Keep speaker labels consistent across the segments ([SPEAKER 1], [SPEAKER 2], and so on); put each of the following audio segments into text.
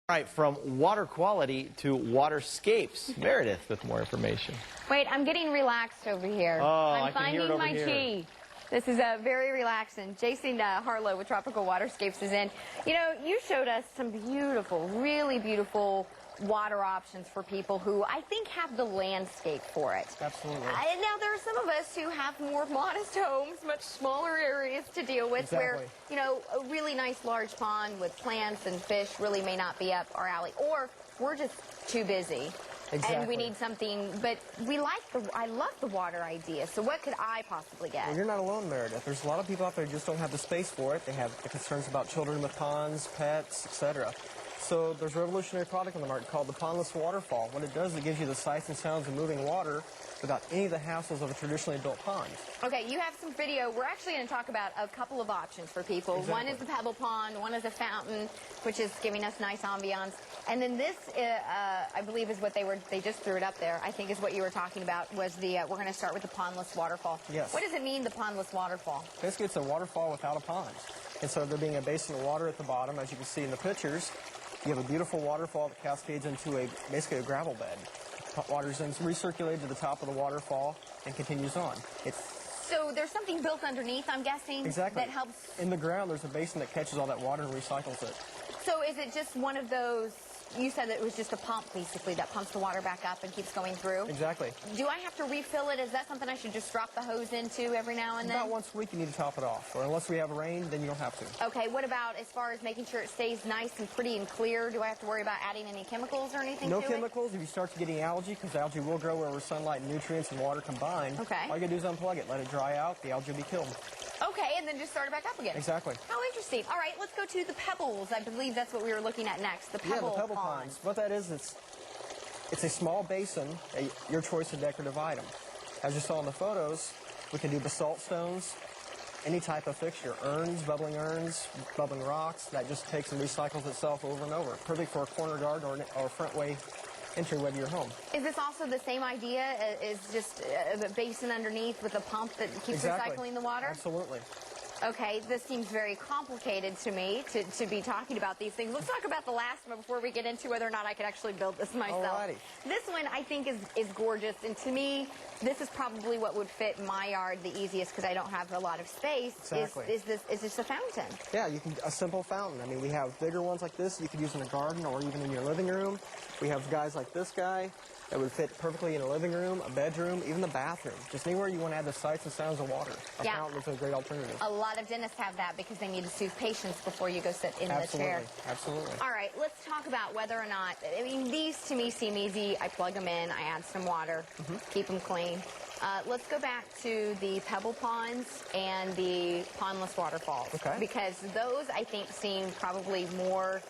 [SPEAKER 1] All right, from water quality to waterscapes. Meredith with more information.
[SPEAKER 2] Wait, I'm getting relaxed over here.
[SPEAKER 1] I
[SPEAKER 2] I'm
[SPEAKER 1] can hear it
[SPEAKER 2] finding
[SPEAKER 1] over
[SPEAKER 2] my
[SPEAKER 1] here.
[SPEAKER 2] tea. This is very relaxing. Jason Harlow with Tropical Waterscapes is in. You know, you showed us some beautiful, really beautiful water options for people who I think have the landscape for it.
[SPEAKER 1] Absolutely.
[SPEAKER 2] Now, there are some of us who have more modest homes, much smaller areas to deal with, where, you know, a really nice large pond with plants and fish really may not be up our alley. Or we're just too busy.
[SPEAKER 1] Exactly.
[SPEAKER 2] And we need something, but I love the water idea. So what could I possibly get?
[SPEAKER 3] Well, you're not alone, Meredith. There's a lot of people out there who just don't have the space for it. They have the concerns about children with ponds, pets, etc. So there's a revolutionary product on the market called the Pondless Waterfall. What it does is it gives you the sights and sounds of moving water without any of the hassles of a traditionally built pond.
[SPEAKER 2] Okay, you have some video. We're actually going to talk about a couple of options for people.
[SPEAKER 3] Exactly.
[SPEAKER 2] One is the pebble pond, one is a fountain, which is giving us nice ambiance. And then this, I believe, is what they just threw it up there, I think is what you were talking about, was the, we're going to start with the pondless waterfall.
[SPEAKER 3] Yes.
[SPEAKER 2] What does it mean, the pondless waterfall?
[SPEAKER 3] Basically, it's a waterfall without a pond. Instead of there being a basin of water at the bottom, as you can see in the pictures, you have a beautiful waterfall that cascades into basically a gravel bed. Water's then recirculated to the top of the waterfall and continues on.
[SPEAKER 2] So there's something built underneath, I'm guessing,
[SPEAKER 3] Exactly.
[SPEAKER 2] that helps.
[SPEAKER 3] In the ground, there's a basin that catches all that water and recycles it.
[SPEAKER 2] So is it just one of those, you said that it was just a pump, basically, that pumps the water back up and keeps going through?
[SPEAKER 3] Exactly.
[SPEAKER 2] Do I have to refill it? Is that something I should just drop the hose into every now and then?
[SPEAKER 3] About once a week, you need to top it off. Or unless we have rain, then you don't have to.
[SPEAKER 2] Okay, what about as far as making sure it stays nice and pretty and clear? Do I have to worry about adding any chemicals or anything to it?
[SPEAKER 3] No chemicals. If you start to getting algae, because algae will grow wherever sunlight and nutrients and water combine,
[SPEAKER 2] Okay.
[SPEAKER 3] all you gotta do is unplug it, let it dry out, the algae will be killed.
[SPEAKER 2] Okay, and then just start it back up again.
[SPEAKER 3] Exactly.
[SPEAKER 2] How interesting. All right, let's go to the pebbles. I believe that's what we were looking at next, the
[SPEAKER 3] Yeah,
[SPEAKER 2] pebble
[SPEAKER 3] the pebble ponds. What that is, it's a small basin, your choice of decorative item. As you saw in the photos, we can do basalt stones, any type of fixture, urns, bubbling rocks, that just takes and recycles itself over and over. Perfect for a corner guard or a front way entryway to your home.
[SPEAKER 2] Is this also the same idea as just a basin underneath with a pump that keeps recycling the water?
[SPEAKER 3] Absolutely.
[SPEAKER 2] Okay, this seems very complicated to me to be talking about these things. Let's talk about the last one before we get into whether or not I can actually build this myself.
[SPEAKER 3] Alrighty.
[SPEAKER 2] This one I think is gorgeous, and to me, this is probably what would fit in my yard the easiest because I don't have a lot of space.
[SPEAKER 3] Exactly.
[SPEAKER 2] Is this a fountain?
[SPEAKER 3] Yeah, a simple fountain. I mean, we have bigger ones like this you could use in a garden or even in your living room. We have guys like this guy that would fit perfectly in a living room, a bedroom, even the bathroom. Just anywhere you want to add the sights and sounds of water. A fountain is a great alternative.
[SPEAKER 2] A lot of dentists have that because they need to soothe patients before you go sit in the chair.
[SPEAKER 3] Absolutely.
[SPEAKER 2] All right, let's talk about whether or not, I mean, these to me seem easy. I plug them in, I add some water, keep them clean. Let's go back to the pebble ponds and the pondless waterfalls.
[SPEAKER 3] Okay.
[SPEAKER 2] Because those, I think, seem probably more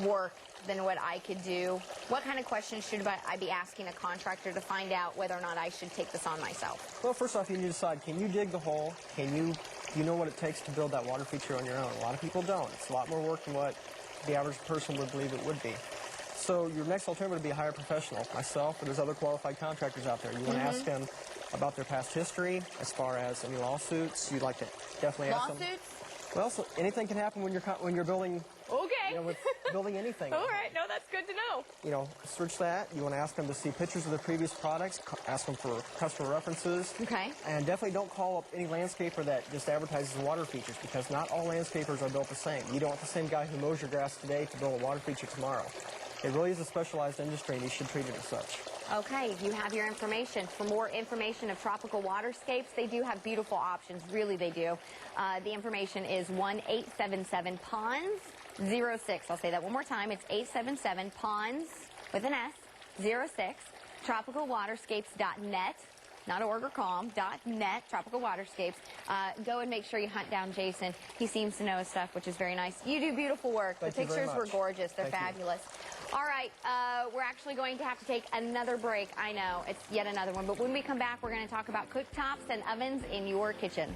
[SPEAKER 2] work than what I could do. What kind of questions should I be asking a contractor to find out whether or not I should take this on myself?
[SPEAKER 3] Well, first off, you need to decide, can you dig the hole? Do you know what it takes to build that water feature on your own? A lot of people don't. It's a lot more work than what the average person would believe it would be. So your next alternative would be a hire professional, myself, or there's other qualified contractors out there. You want to ask them about their past history, as far as any lawsuits. You'd like to definitely ask them.
[SPEAKER 2] Lawsuits?
[SPEAKER 3] Well, so anything can happen when you're building.
[SPEAKER 2] Okay.
[SPEAKER 3] You know, with building anything.
[SPEAKER 2] All right. No, that's good to know.
[SPEAKER 3] You know, search that. You want to ask them to see pictures of the previous products. Ask them for customer references.
[SPEAKER 2] Okay.
[SPEAKER 3] And definitely don't call up any landscaper that just advertises water features, because not all landscapers are built the same. You don't want the same guy who mows your grass today to build a water feature tomorrow. It really is a specialized industry, and you should treat it as such.
[SPEAKER 2] Okay, you have your information. For more information of Tropical Waterscapes, they do have beautiful options. Really, they do. The information is 1-877-PONDS-06. I'll say that one more time. It's 877-PONDS with an S, 06, tropicalwaterscapes.net. Not .org or .com, .net, Tropical Waterscapes. Go and make sure you hunt down Jason. He seems to know his stuff, which is very nice. You do beautiful work.
[SPEAKER 3] Thank
[SPEAKER 2] the
[SPEAKER 3] you very
[SPEAKER 2] pictures were
[SPEAKER 3] much.
[SPEAKER 2] gorgeous. They're
[SPEAKER 3] Thank
[SPEAKER 2] fabulous. All right, we're actually going to have to take another break. I know, it's yet another one. But when we come back, we're going to talk about cooktops and ovens in your kitchen.